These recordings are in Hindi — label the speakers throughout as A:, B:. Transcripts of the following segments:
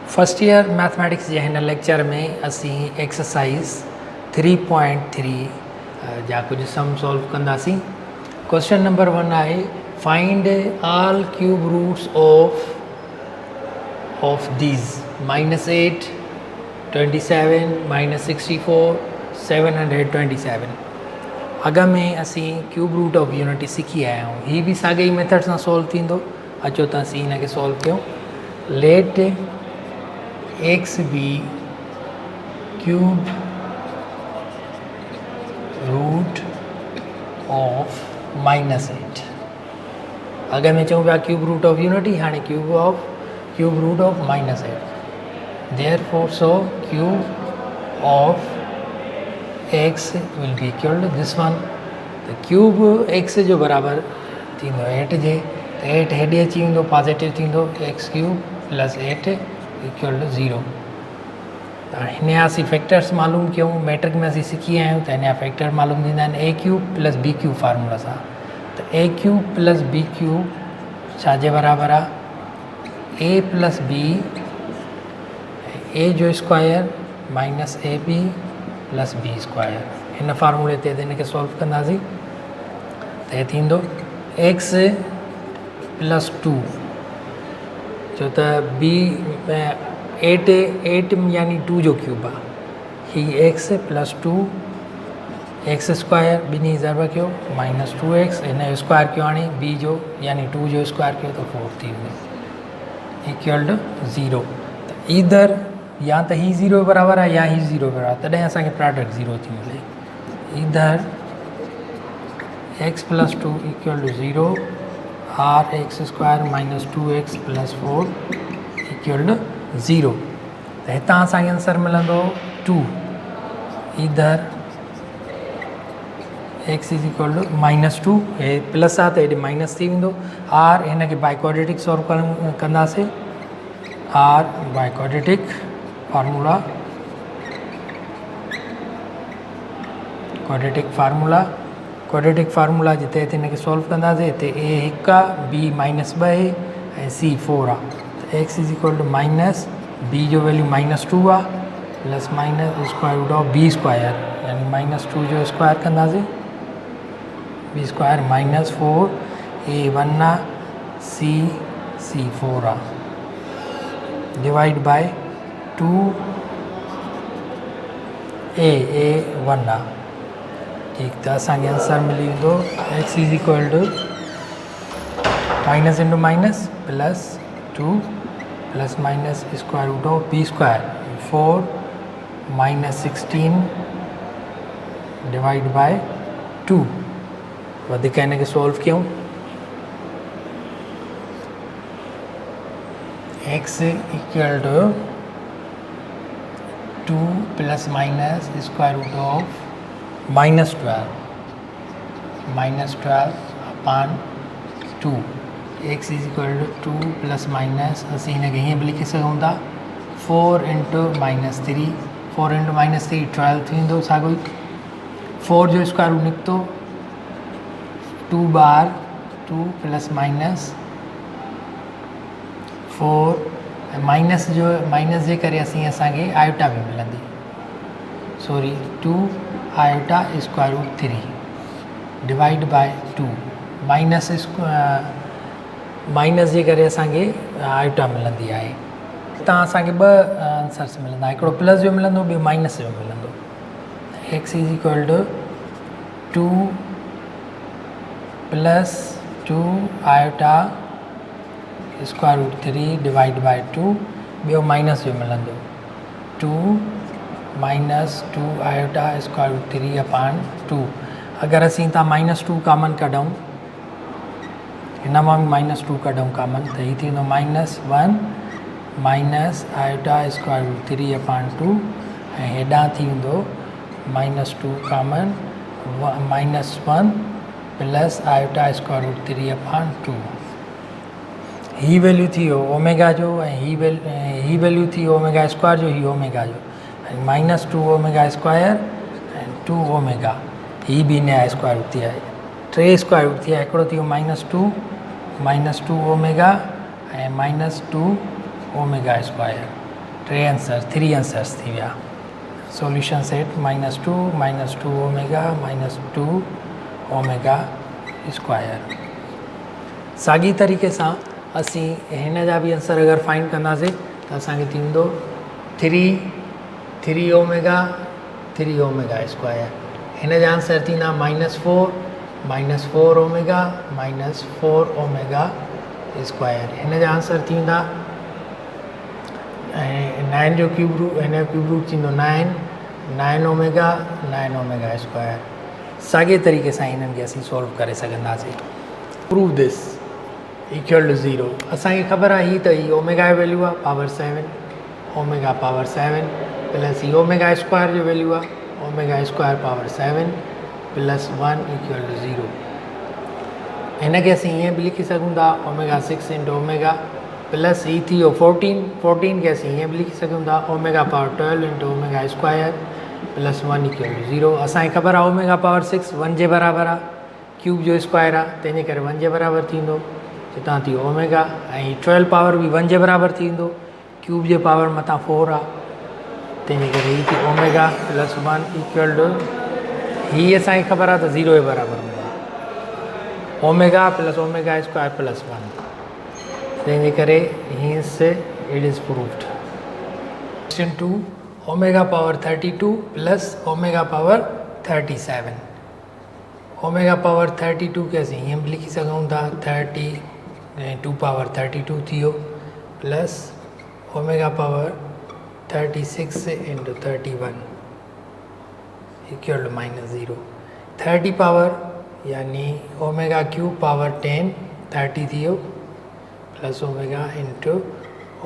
A: फर्स्ट ईयर मैथमेटिक्स के हिन लेक्चर में असी एक्सरसाइज 3.3 जा कुछ सम सॉल्व कंदासीं। क्वेश्चन नंबर 1 है find all cube roots of these -8 27 -64 727। अग में असी क्यूब रूट ऑफ यूनिटी सीखी आया हूँ। ये भी साॻे ई मेथड से सॉल्व थींदो। अचो त असी इन सॉल्व कयूं। Let x be cube root of -8। अगर में चऊं पिया क्यूब रूट ऑफ यूनिटी, हाँ cube root of -8। Therefore so cube of x will be equal to this one. तो क्यूब एक्स जो बराबर थींदो 8 जे, तो 8 हेॾे अची वेंदो, पॉजिटिव थींदो। X cube plus 8 equal to 0। तो हिन असी फैक्टर्स मालूम क्यों, मैट्रिक में असी सीखी आया तो इन फैक्टर मालूम थींदा आहिनि A cube plus B cube formula सां। तो A cube plus B cube छाजे बराबर आहे ए प्लस बी ए जो square minus A B plus B square. हिन फार्मूले ते इन खे सॉल्व कंदासीं तो ये थींदो एक्स प्लस 2 जो त बी 8 यानी 2 जो क्यूब आहे। ही एक्स प्लस 2 एक्स स्क्वायर बिनी ज़रब कयो -2x इन जो स्क्वायर कयो हाणे बी जो यानी 2 जो स्क्वायर कयो तो 4 थी वेंदो इक्वल टू 0। तो इधर या तो ही 0 बराबर है या ही 0 बराबर है, तॾहिं असांखे प्रोडक्ट 0 थी मिले। इधर x plus 2 equal to 0 or x square -2x plus 4 equal to 0। तो हितां असांखे आंसर मिलंदो 2। इधर x इज इक्वल टू -2 हे प्लस आहे तो हेॾे माइनस थी वेंदो। आर हिन खे बाय क्वाड्रेटिक सॉल्व कंदासीं। आर बाय क्वाड्रेटिक फार्मूला जिते हिते हिन खे सॉल्व कंदासीं हिते ए 1 आहे बी -2 आहे ऐं सी 4 आहे। तो x is equal to minus b जो वैल्यू -2 आहे plus minus square root of b square यानी -2 जो स्क्वायर कंदासीं बी स्क्वायर -4 ए 1 आहे सी 4 आहे डिवाइड बाय 2 ए 1 आहे। ठीक, तो असांखे आंसर मिली वेंदो x is equal to minus into minus plus 2 plus minus square root of b square 4 -16 divide by 2। वधीक इन खे सॉल्व कयूं। X equal to 2 plus minus square root of -12 upon 2। X is equal to 2 plus minus असीं हिन खे हीअं बि लिखी सघूं था 4 इंटू -3 4 इंटू -3 12 थी वेंदो। साॻियो ई 4 जो स्क्वायर रूट निकितो 2 बार 2 प्लस माइनस 4 माइनस जे करे असांखे आयोटा बि मिलंदी 2 iota square root 3 divide by 2 minus जे करे असांखे आयोटा मिलंदी आहे। हितां असांखे 2 आंसर्स मिलंदा, हिकिड़ो प्लस जो मिलंदो, ॿियो माइनस जो मिलंदो। X is equal to 2 plus 2 iota square root 3 divide by 2 ॿियो माइनस जो मिलंदो 2 minus 2 iota square root 3 upon 2। अगरि असीं हितां -2 कामन कढूं, हिन मां बि -2 कढूं कामन, तो ही थी वेंदो -1 minus iota square root 3 upon 2 ऐं हेॾां थी वेंदो -2 common -1 plus iota square root 3 upon 2। ही वैल्यू थी वियो ओमेगा जो ऐं ही वैल्यू थी ओमेगा स्क्वायर जो, ही ओमेगा जो ऐं -2 ओमेगा स्क्वायर ऐं 2 ओमेगा। ही भी इन जा स्क्वायर रूट थी आहे, 3 स्क्वायर रूट थी आहे। हिकिड़ो थी वियो -2 ओमेगा ऐं -2 ओमेगा स्क्वायर 3 आंसर्स थी विया solution set -2 omega -2 omega square. साॻी तरीक़े सां असीं हिन जा बि आंसर अगरि फाइंड कंदासीं त असांखे थींदो 3 ओमेगा स्क्वायर। हिन जा आंसर थींदा -4 ओमेगा -4 ओमेगा स्क्वायर। हिन जा आंसर थींदा 9 जो क्यूब रूट, हिन जो क्यूब रूट थींदो 9 ओमेगा स्क्वायर। साॻे तरीक़े सां हिननि खे असीं सॉल्व करे सघंदासीं। Prove this equal to 0। असांखे ख़बर आहे ही त ही ओमेगा जो वैल्यू आहे पावर 7 ओमेगा पावर 7 प्लस ही ओमेगा स्क्वायर जो वैल्यू आहे omega square power 7 plus 1 equal to 0। हिनखे असीं ईअं बि लिखी सघूं था ओमेगा 6 इंटू ओमेगा प्लस ही थी वियो 14 खे असीं ईअं बि लिखी सघूं था omega power 12 into omega square plus 1 equal to 0। असांखे ख़बर आहे ओमेगा पावर 6 1 जे बराबरि आहे, क्यूब जो स्क्वायर आहे तंहिंजे करे 1 जे बराबरि थींदो। हितां थी ओमेगा ऐं 12 पावर बि 1 जे बराबरि थींदो, क्यूब जे पावर मथां 4 आहे तंहिंजे करे ही थी ओमेगा प्लस 1 इक्वल टू ही असांखे ख़बर आहे त 0 जे बराबरि हूंदो आहे omega plus omega square plus 1 तंहिंजे करे hence it is proved. Question 2 omega power 32 plus omega power 37। Omega power 32 खे असीं हीअं बि लिखी सघूं था 32 पावर 32 थी वियो plus omega power 36 into 31 equal to -0। 30 power यानी ओमेगा क्यूब पावर 10 30 थी वियो plus omega into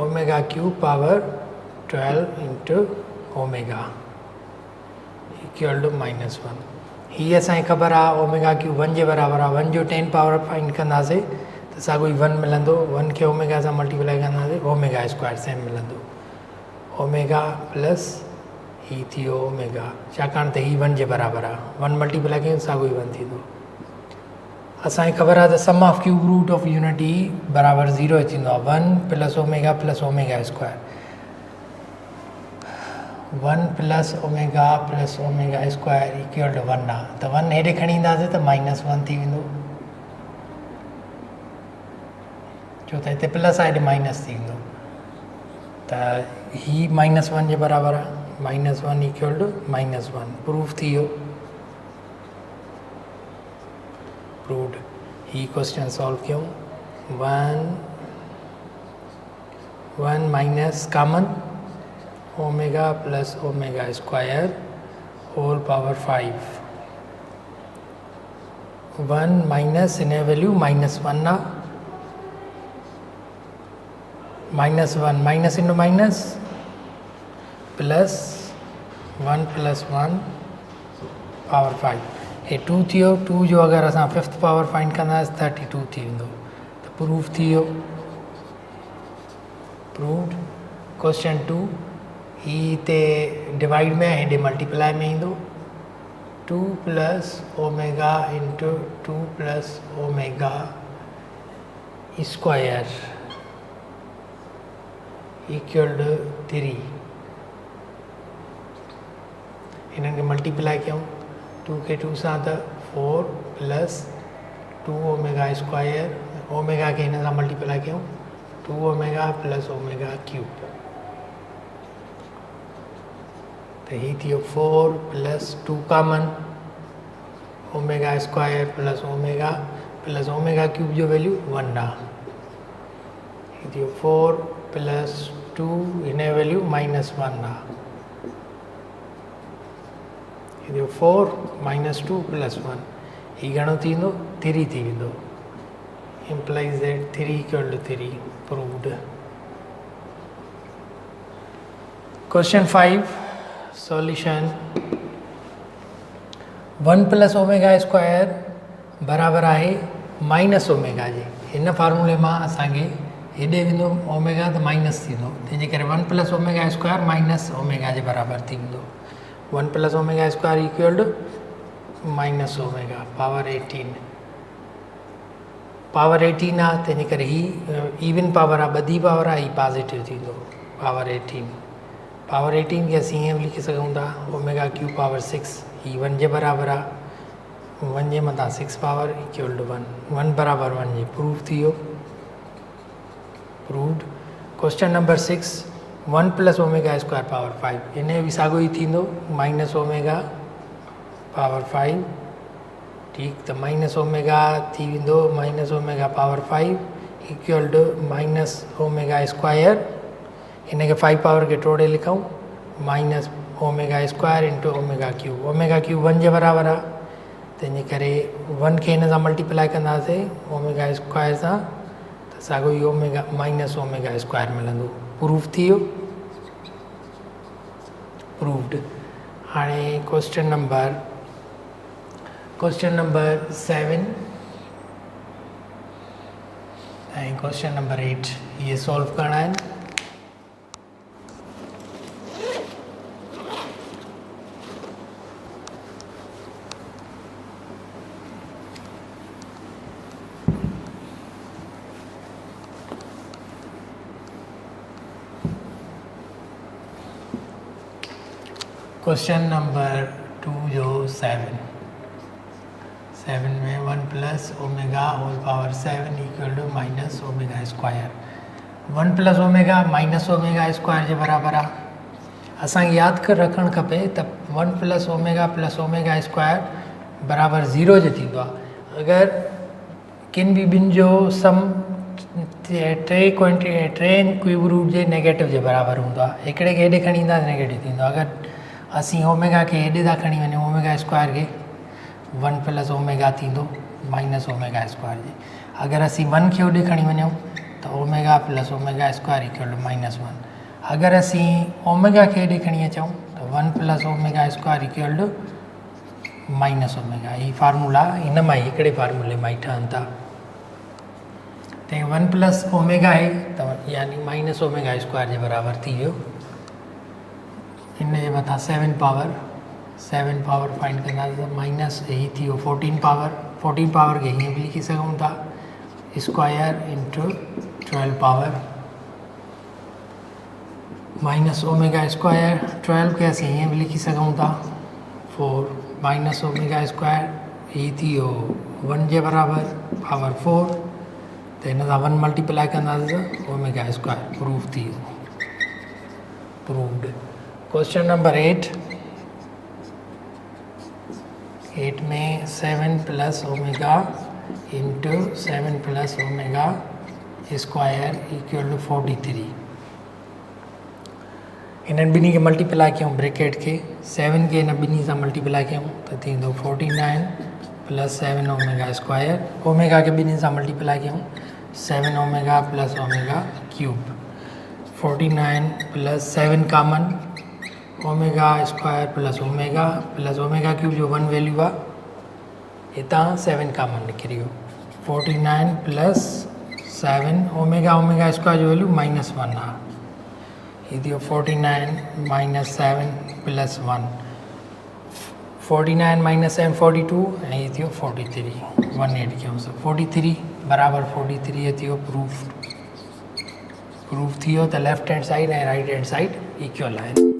A: omega cube power 12 into omega equal to -1। ही असांखे ख़बर आहे ओमेगा क्यूब 1 जे बराबरि आहे, 1 जो 10 पावर फाइंड कंदासीं त साॻियो ई 1 मिलंदो, 1 खे ओमेगा सां मल्टीप्लाई कंदासीं ओमेगा स्क्वायर सेम मिलंदो ओमेगा प्लस ही थी वियो ओमेगा छाकाणि त ही 1 जे बराबरि आहे, 1 मल्टीप्लाई कयूं साॻियो ई 1 थींदो। असांखे ख़बर आहे त sum of cube root of unit ई बराबरि 0 थींदो आहे 1 plus omega square 1 plus omega square equal to 1 आहे त 1 हेॾे खणी ईंदासीं त -1 थी वेंदो छो त हिते प्लस आहे हेॾे माइनस थी वेंदो त ही -1 जे बराबरि आहे -1 इक्वल टू -1 प्रूफ थी वियो प्रूव्ड। ही क्वेश्चन सॉल्व कयूं 1 minus common omega plus omega square whole power 5 1 minus इन वैल्यू -1 आहे -1 minus into minus plus 1 plus 1 power 5 हे 2 थी वियो 2 जो अगरि असां 5th पावर फाइंड कंदासीं 32 थी वेंदो त प्रूफ थी वियो प्रूव्ड। क्वेश्चन 2 ही हिते डिवाइड में हेॾे मल्टीप्लाई में ईंदो 2 plus omega into 2 plus omega square equal to 3 हिननि खे मल्टीप्लाई कयूं 2 खे 2 सां त 4 प्लस 2 ओमेगा स्क्वायर ओमेगा खे हिन सां मल्टीप्लाई कयूं 2 ओमेगा प्लस ओमेगा क्यूब तो ही थी 4 plus 2 common omega square plus omega cube जो वैल्यू 1 आहे ही थी 4 प्लस 2 हिन वैल्यू -1 आहे ही थी 4 -2 प्लस 1 ही घणो थींदो 3 थी वेंदो implies that 3 equal to 3 proved। Question 5 solution 1 plus omega square बराबर आहे माइनस ओमेगा जे हिन फार्मूले मां असांखे हेॾे वेंदो ओमेगा त माइनस थींदो तंहिंजे करे 1 plus omega square minus omega जे बराबरि थी वेंदो 1 plus omega square equal to minus omega power 18 आहे तंहिंजे करे ही इवन पावर आहे ॿधी पावर आहे ही पॉजिटिव थींदो पावर 18 पावर 18 खे असीं ईअं बि लिखी सघूं था ओमेगा क्यू पावर 6 ही 1 जे बराबरि आहे 1 जे मथां 6 पावर इक्वल टू 1 1 बराबरि 1 जे प्रूफ थी वियो proved. Question number 6 1 plus omega square power 5 इन बि साॻियो ई थींदो माइनस ओमेगा पावर 5 ठीकु त माइनस ओमेगा थी वेंदो minus omega power 5 equal to minus omega square इन खे 5 पावर खे टोड़े लिखूं minus omega square into omega cube 1 जे बराबरि आहे तंहिंजे करे 1 खे हिन सां मल्टीप्लाई कंदासीं ओमेगा स्क्वायर सां त साॻियो ई ओमेगा माइनस ओमेगा स्क्वायर मिलंदो प्रूफ थी वियो प्रूव्ड। हाणे क्वेश्चन नंबर 7 ऐं क्वेश्चन नंबर 8 ये सॉल्व करणा आहिनि। क्वेश्चन नंबर 2 जो 7 में 1 plus omega whole power 7 equal to minus omega square 1 plus omega minus omega square जे बराबरि आहे असांखे यादि कर रखणु खपे त 1 प्लस ओमेगा स्क्वायर बराबरि 0 जे थींदो आहे अगरि किन बि ॿिनि जो सम टे क्यूब रूट जे नेगेटिव जे बराबरि हूंदो आहे हिकिड़े खे हेॾे खणी ईंदा नेगेटिव थींदो आहे अगरि असीं ओमेगा खे हेॾे था खणी वञूं ओमेगा स्क्वायर खे 1 प्लस ओमेगा थींदो माइनस ओमेगा स्क्वायर जे अगरि असीं 1 खे होॾे खणी वञूं त omega plus omega square equal to minus 1 अगरि असीं ओमेगा खे हेॾे खणी अचूं त 1 plus omega square equal to minus omega ही फार्मूला हिन मां हिकिड़े फार्मूले मां ई ठहनि था त 1 प्लस ओमेगा आहे त यानी माइनस ओमेगा स्क्वायर जे बराबरि थी वियो इन जे मथां 7 पावर फाइंड कंदासीं त माइनस ही थी वियो 14 पावर खे हीअं बि लिखी सघूं था square into 12 power minus omega square 12 खे असीं हीअं बि लिखी सघूं था 4 माइनस ओमेगा स्क्वायर ही थी वियो 1 जे बराबरि पावर 4 त हिन सां 1 मल्टीप्लाई कंदासीं त ओमेगा स्क्वायर प्रूफ थी वियो प्रूव्ड। क्वेश्चन नंबर 8 में 7 plus omega into 7 plus omega square equal to 43 इन्हनि ॿिन्ही खे मल्टीप्लाई कयूं ब्रैकेट खे 7 खे हिन ॿिन्ही सां मल्टीप्लाई कयूं त थींदो 49 प्लस 7 ओमेगा स्क्वायर ओमेगा खे ॿिन्ही सां मल्टीप्लाई कयूं 7 omega plus omega cube 49 plus 7 common omega square plus omega cube जो 1 वैल्यू आहे हितां 7 कामन निकिरी वियो 49 प्लस 7 ओमेगा स्क्वायर जो वैल्यू माइनस 1 आहे ही थी वियो 49 माइनस 7 प्लस 1 49 माइनस 7 42 ऐं ही थी वियो 43 1 एड कयूं 43 बराबरि 43 थी वियो प्रूफ थी वियो त लेफ्ट हैंड साइड ऐं राइट हैंड साइड इक्वल आहिनि।